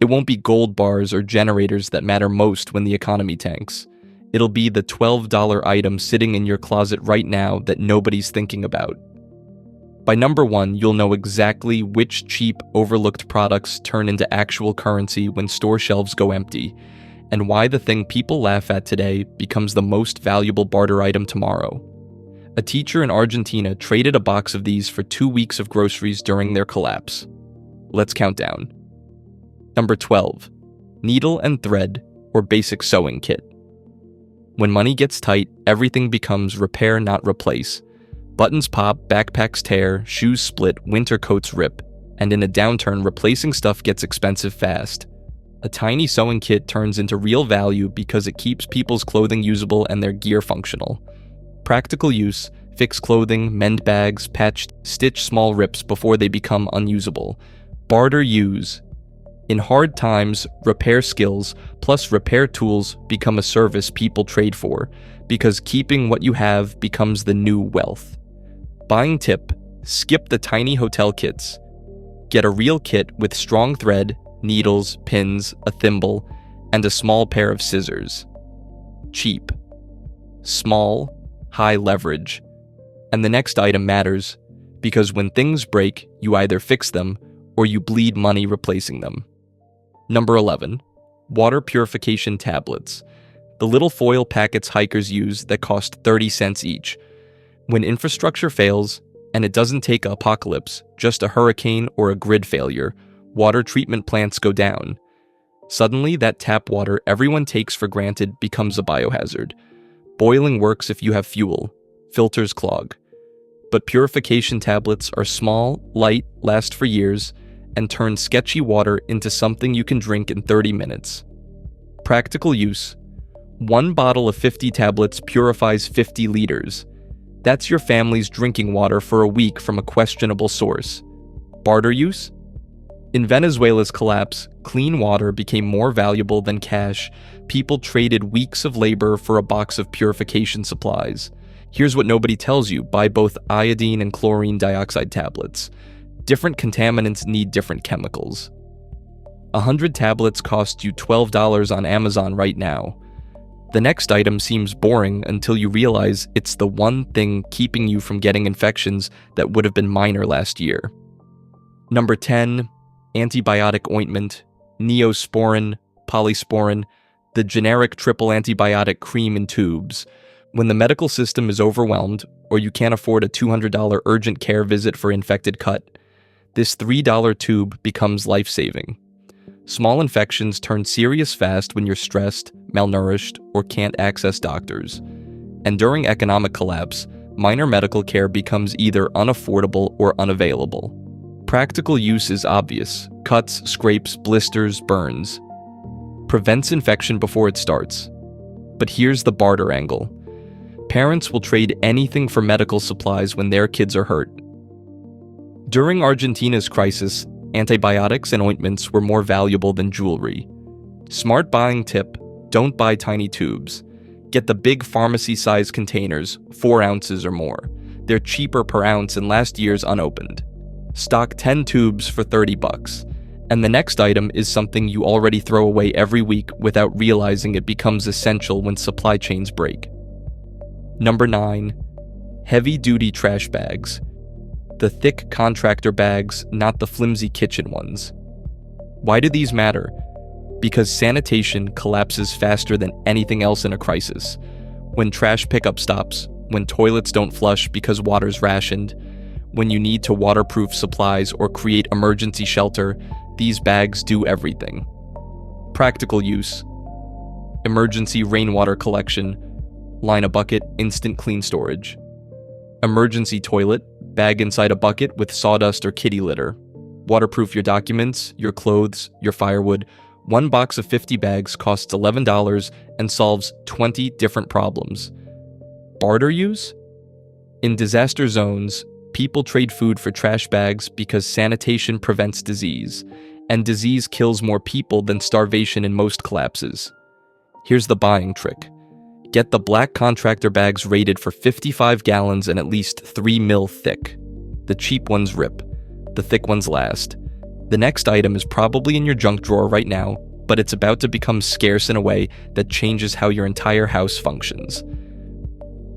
It won't be gold bars or generators that matter most when the economy tanks. It'll be the $12 item sitting in your closet right now that nobody's thinking about. By number 1, you'll know exactly which cheap, overlooked products turn into actual currency when store shelves go empty, and why the thing people laugh at today becomes the most valuable barter item tomorrow. A teacher in Argentina traded a box of these for 2 weeks of groceries during their collapse. Let's count down. Number 12. Needle and thread, or basic sewing kit. When money gets tight, everything becomes repair, not replace. Buttons pop, backpacks tear, shoes split, winter coats rip, and in a downturn, replacing stuff gets expensive fast. A tiny sewing kit turns into real value because it keeps people's clothing usable and their gear functional. Practical use: fix clothing, mend bags, patch, stitch small rips before they become unusable. Barter use: in hard times, repair skills plus repair tools become a service people trade for, because keeping what you have becomes the new wealth. Buying tip: skip the tiny hotel kits. Get a real kit with strong thread, needles, pins, a thimble, and a small pair of scissors. Cheap. Small, high leverage. And the next item matters, because when things break, you either fix them or you bleed money replacing them. Number 11. Water purification tablets. The little foil packets hikers use that cost 30 cents each. When infrastructure fails, and it doesn't take an apocalypse, just a hurricane or a grid failure, water treatment plants go down. Suddenly, that tap water everyone takes for granted becomes a biohazard. Boiling works if you have fuel. Filters clog. But purification tablets are small, light, last for years, and turn sketchy water into something you can drink in 30 minutes. Practical use: 1 bottle of 50 tablets purifies 50 liters. That's your family's drinking water for a week from a questionable source. Barter use: in Venezuela's collapse, clean water became more valuable than cash. People traded weeks of labor for a box of purification supplies. Here's what nobody tells you: buy both iodine and chlorine dioxide tablets. Different contaminants need different chemicals. 100 tablets cost you $12 on Amazon right now. The next item seems boring until you realize it's the one thing keeping you from getting infections that would have been minor last year. Number 10. Antibiotic ointment, Neosporin, Polysporin, the generic triple antibiotic cream in tubes. When the medical system is overwhelmed, or you can't afford a $200 urgent care visit for infected cut, this $3 tube becomes life-saving. Small infections turn serious fast when you're stressed, malnourished, or can't access doctors. And during economic collapse, minor medical care becomes either unaffordable or unavailable. Practical use is obvious: cuts, scrapes, blisters, burns. Prevents infection before it starts. But here's the barter angle. Parents will trade anything for medical supplies when their kids are hurt. During Argentina's crisis, antibiotics and ointments were more valuable than jewelry. Smart buying tip: don't buy tiny tubes. Get the big pharmacy-sized containers, 4 ounces or more. They're cheaper per ounce and last year's unopened. Stock 10 tubes for $30. And the next item is something you already throw away every week without realizing it becomes essential when supply chains break. Number 9. Heavy-duty trash bags. The thick contractor bags, not the flimsy kitchen ones. Why do these matter? Because sanitation collapses faster than anything else in a crisis. When trash pickup stops, when toilets don't flush because water's rationed, when you need to waterproof supplies or create emergency shelter, these bags do everything. Practical use: emergency rainwater collection, line a bucket, instant clean storage. Emergency toilet, bag inside a bucket with sawdust or kitty litter. Waterproof your documents, your clothes, your firewood. 1 box of 50 bags costs $11 and solves 20 different problems. Barter use? In disaster zones, people trade food for trash bags because sanitation prevents disease, and disease kills more people than starvation in most collapses. Here's the buying trick. Get the black contractor bags rated for 55 gallons and at least 3 mil thick. The cheap ones rip. The thick ones last. The next item is probably in your junk drawer right now, but it's about to become scarce in a way that changes how your entire house functions.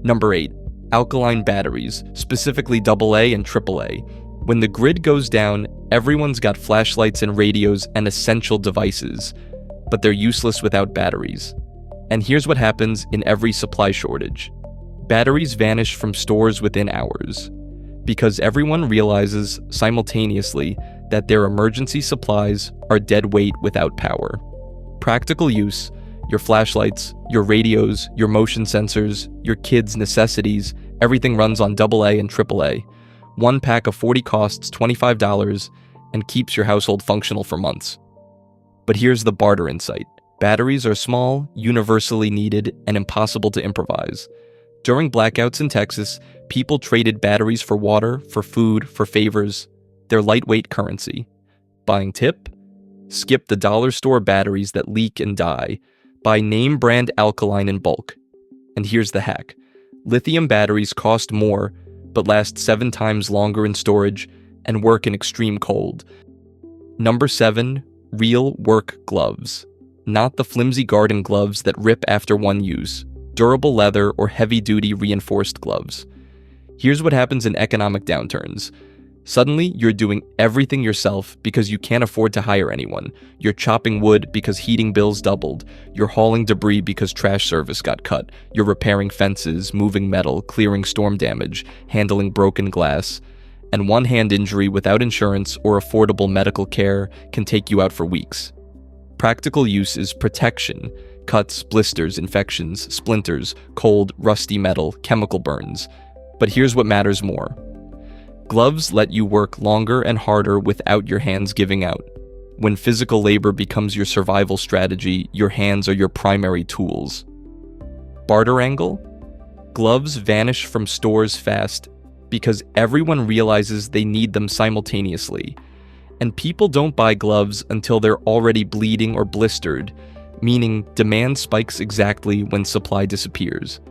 Number 8. Alkaline batteries, specifically AA and AAA. When the grid goes down, everyone's got flashlights and radios and essential devices, but they're useless without batteries. And here's what happens in every supply shortage. Batteries vanish from stores within hours, because everyone realizes simultaneously that their emergency supplies are dead weight without power. Practical use: your flashlights, your radios, your motion sensors, your kids' necessities, everything runs on AA and AAA. One pack of 40 costs $25 and keeps your household functional for months. But here's the barter insight. Batteries are small, universally needed, and impossible to improvise. During blackouts in Texas, people traded batteries for water, for food, for favors. They're lightweight currency. Buying tip? Skip the dollar store batteries that leak and die. Buy name brand alkaline in bulk. And here's the hack. Lithium batteries cost more, but last 7 times longer in storage and work in extreme cold. Number 7. Real work gloves. Not the flimsy garden gloves that rip after one use. Durable leather or heavy-duty reinforced gloves. Here's what happens in economic downturns. Suddenly, you're doing everything yourself because you can't afford to hire anyone. You're chopping wood because heating bills doubled. You're hauling debris because trash service got cut. You're repairing fences, moving metal, clearing storm damage, handling broken glass. And one hand injury without insurance or affordable medical care can take you out for weeks. Practical use is protection: cuts, blisters, infections, splinters, cold, rusty metal, chemical burns. But here's what matters more. Gloves let you work longer and harder without your hands giving out. When physical labor becomes your survival strategy, your hands are your primary tools. Barter angle? Gloves vanish from stores fast because everyone realizes they need them simultaneously. And people don't buy gloves until they're already bleeding or blistered, meaning demand spikes exactly when supply disappears.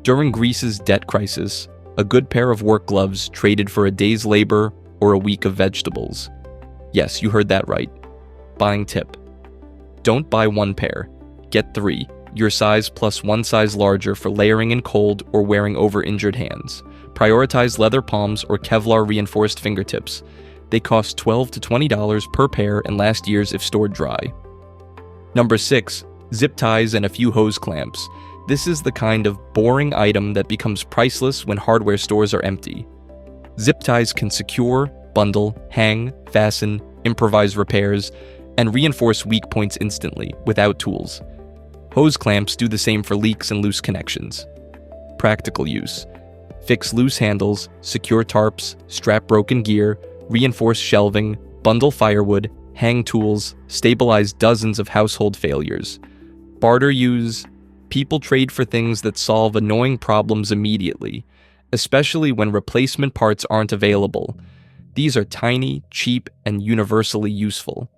During Greece's debt crisis, a good pair of work gloves traded for a day's labor or a week of vegetables. Yes, you heard that right. Buying tip. Don't buy 1 pair. Get 3. Your size plus 1 size larger for layering in cold or wearing over injured hands. Prioritize leather palms or Kevlar reinforced fingertips. They cost $12 to $20 per pair and last year's if stored dry. Number 6. Zip ties and a few hose clamps. This is the kind of boring item that becomes priceless when hardware stores are empty. Zip ties can secure, bundle, hang, fasten, improvise repairs, and reinforce weak points instantly, without tools. Hose clamps do the same for leaks and loose connections. Practical use. Fix loose handles, secure tarps, strap broken gear, reinforce shelving, bundle firewood, hang tools, stabilize dozens of household failures. Barter use. People trade for things that solve annoying problems immediately, especially when replacement parts aren't available. These are tiny, cheap, and universally useful.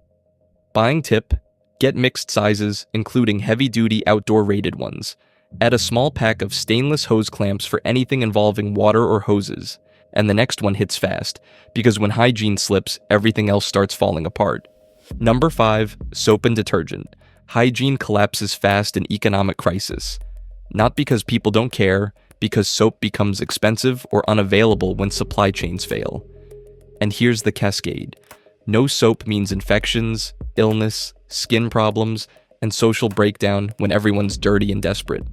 Buying tip: get mixed sizes, including heavy-duty outdoor rated ones. Add a small pack of stainless hose clamps for anything involving water or hoses, and the next one hits fast, because when hygiene slips, everything else starts falling apart. Number 5. Soap and detergent. Hygiene collapses fast in economic crisis. Not because people don't care, because soap becomes expensive or unavailable when supply chains fail. And here's the cascade. No soap means infections, illness, skin problems, and social breakdown when everyone's dirty and desperate.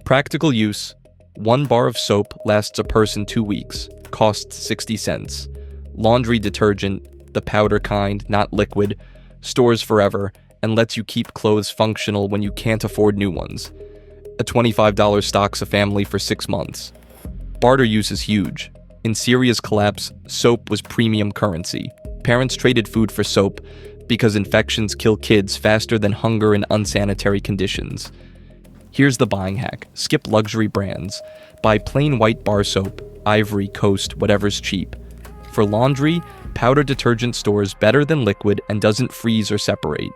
Practical use: 1 bar of soap lasts a person 2 weeks, costs 60 cents. Laundry detergent, the powder kind, not liquid, stores forever, and lets you keep clothes functional when you can't afford new ones. A $25 stocks a family for 6 months. Barter use is huge. In Syria's collapse, soap was premium currency. Parents traded food for soap because infections kill kids faster than hunger and unsanitary conditions. Here's the buying hack. Skip luxury brands. Buy plain white bar soap, Ivory, Coast, whatever's cheap. For laundry, powder detergent stores better than liquid and doesn't freeze or separate.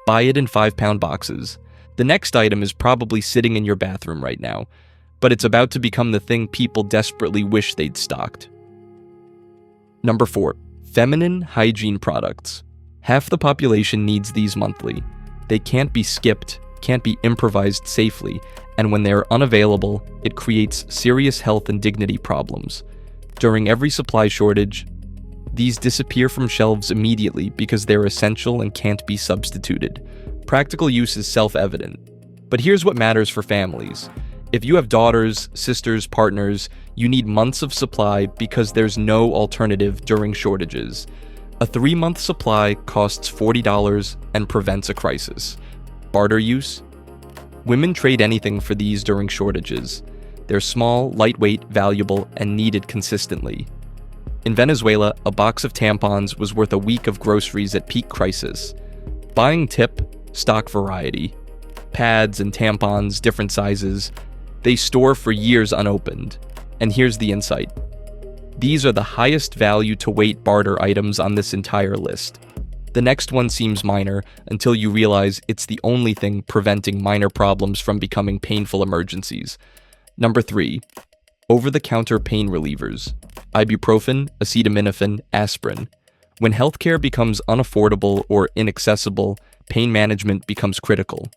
Buy it in 5-pound boxes. The next item is probably sitting in your bathroom right now, but it's about to become the thing people desperately wish they'd stocked. Number 4. Feminine hygiene products. Half the population needs these monthly. They can't be skipped, can't be improvised safely, and when they're unavailable, it creates serious health and dignity problems. During every supply shortage, these disappear from shelves immediately because they're essential and can't be substituted. Practical use is self-evident. But here's what matters for families. If you have daughters, sisters, partners, you need months of supply because there's no alternative during shortages. A 3-month supply costs $40 and prevents a crisis. Barter use? Women trade anything for these during shortages. They're small, lightweight, valuable, and needed consistently. In Venezuela, a box of tampons was worth a week of groceries at peak crisis. Buying tip, stock variety. Pads and tampons, different sizes. They store for years unopened. And here's the insight. These are the highest value to weight barter items on this entire list. The next one seems minor until you realize it's the only thing preventing minor problems from becoming painful emergencies. Number 3. Over-the-counter pain relievers. Ibuprofen, acetaminophen, aspirin. When healthcare becomes unaffordable or inaccessible, pain management becomes critical.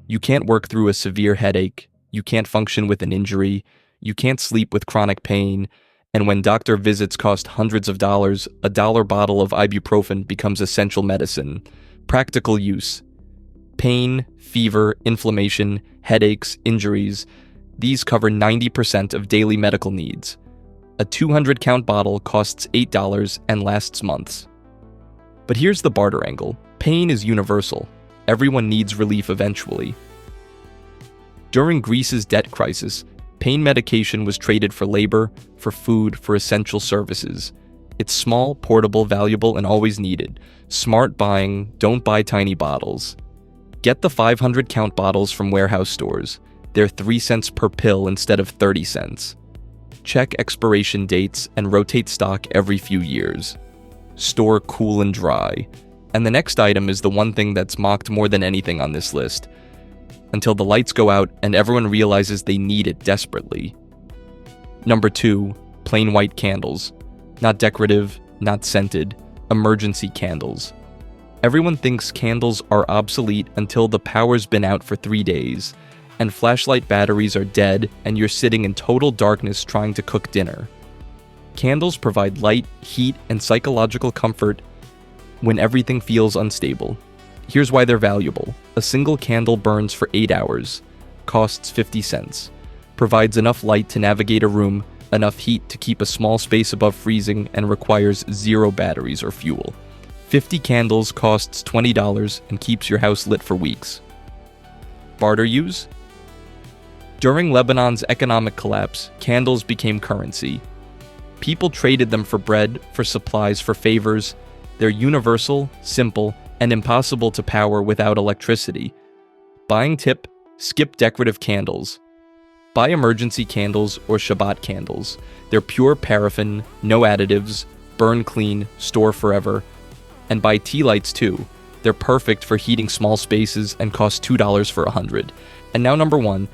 You can't work through a severe headache, you can't function with an injury, you can't sleep with chronic pain, and when doctor visits cost hundreds of dollars, a $1 bottle of ibuprofen becomes essential medicine. Practical use. Pain, fever, inflammation, headaches, injuries. These cover 90% of daily medical needs. A 200-count bottle costs $8 and lasts months. But here's the barter angle. Pain is universal. Everyone needs relief eventually. During Greece's debt crisis, pain medication was traded for labor, for food, for essential services. It's small, portable, valuable, and always needed. Smart buying, don't buy tiny bottles. Get the 500-count bottles from warehouse stores. They're 3 cents per pill instead of 30 cents. Check expiration dates and rotate stock every few years. Store cool and dry. And the next item is the one thing that's mocked more than anything on this list. Until the lights go out and everyone realizes they need it desperately. Number 2, plain white candles. Not decorative, not scented, emergency candles. Everyone thinks candles are obsolete until the power's been out for 3 days, and flashlight batteries are dead and you're sitting in total darkness trying to cook dinner. Candles provide light, heat, and psychological comfort when everything feels unstable. Here's why they're valuable. A single candle burns for 8 hours, costs 50 cents, provides enough light to navigate a room, enough heat to keep a small space above freezing, and requires 0 batteries or fuel. 50 candles costs $20 and keeps your house lit for weeks. Barter use? During Lebanon's economic collapse, candles became currency. People traded them for bread, for supplies, for favors. They're universal, simple, and impossible to power without electricity. Buying tip, skip decorative candles. Buy emergency candles or Shabbat candles. They're pure paraffin, no additives, burn clean, store forever. And buy tea lights too. They're perfect for heating small spaces and cost $2 for 100. And now number 1,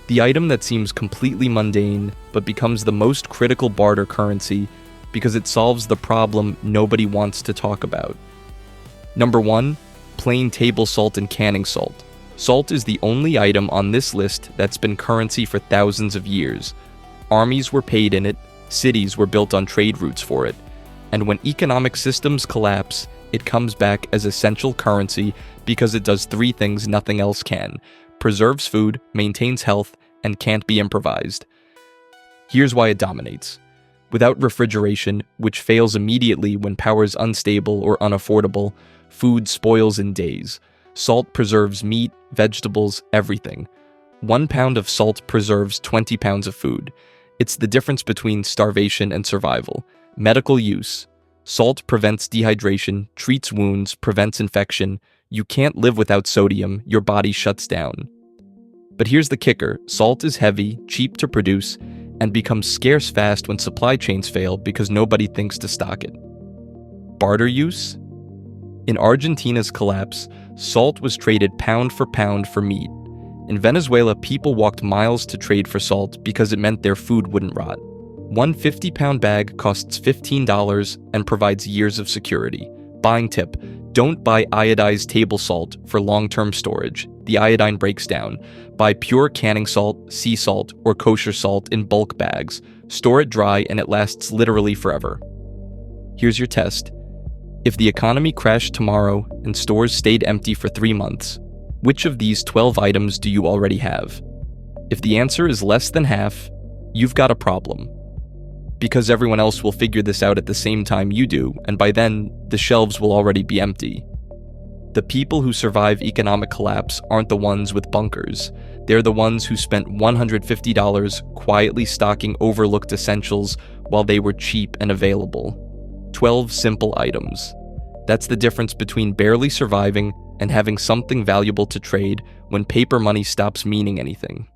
the item that seems completely mundane but becomes the most critical barter currency because it solves the problem nobody wants to talk about. Number 1, plain table salt and canning salt. Salt is the only item on this list that's been currency for thousands of years. Armies were paid in it, cities were built on trade routes for it, and when economic systems collapse, it comes back as essential currency because it does 3 things nothing else can: preserves food, maintains health, and can't be improvised. Here's why it dominates. Without refrigeration, which fails immediately when power's unstable or unaffordable, food spoils in days. Salt preserves meat, vegetables, everything. 1 pound of salt preserves 20 pounds of food. It's the difference between starvation and survival. Medical use. Salt prevents dehydration, treats wounds, prevents infection. You can't live without sodium, your body shuts down. But here's the kicker. Salt is heavy, cheap to produce, and becomes scarce fast when supply chains fail because nobody thinks to stock it. Barter use? In Argentina's collapse, salt was traded pound for meat. In Venezuela, people walked miles to trade for salt because it meant their food wouldn't rot. One 50-pound bag costs $15 and provides years of security. Buying tip: don't buy iodized table salt for long-term storage. The iodine breaks down. Buy pure canning salt, sea salt, or kosher salt in bulk bags. Store it dry and it lasts literally forever. Here's your test. If the economy crashed tomorrow and stores stayed empty for 3 months, which of these 12 items do you already have? If the answer is less than half, you've got a problem. Because everyone else will figure this out at the same time you do, and by then, the shelves will already be empty. The people who survive economic collapse aren't the ones with bunkers. They're the ones who spent $150 quietly stocking overlooked essentials while they were cheap and available. 12 simple items. That's the difference between barely surviving and having something valuable to trade when paper money stops meaning anything.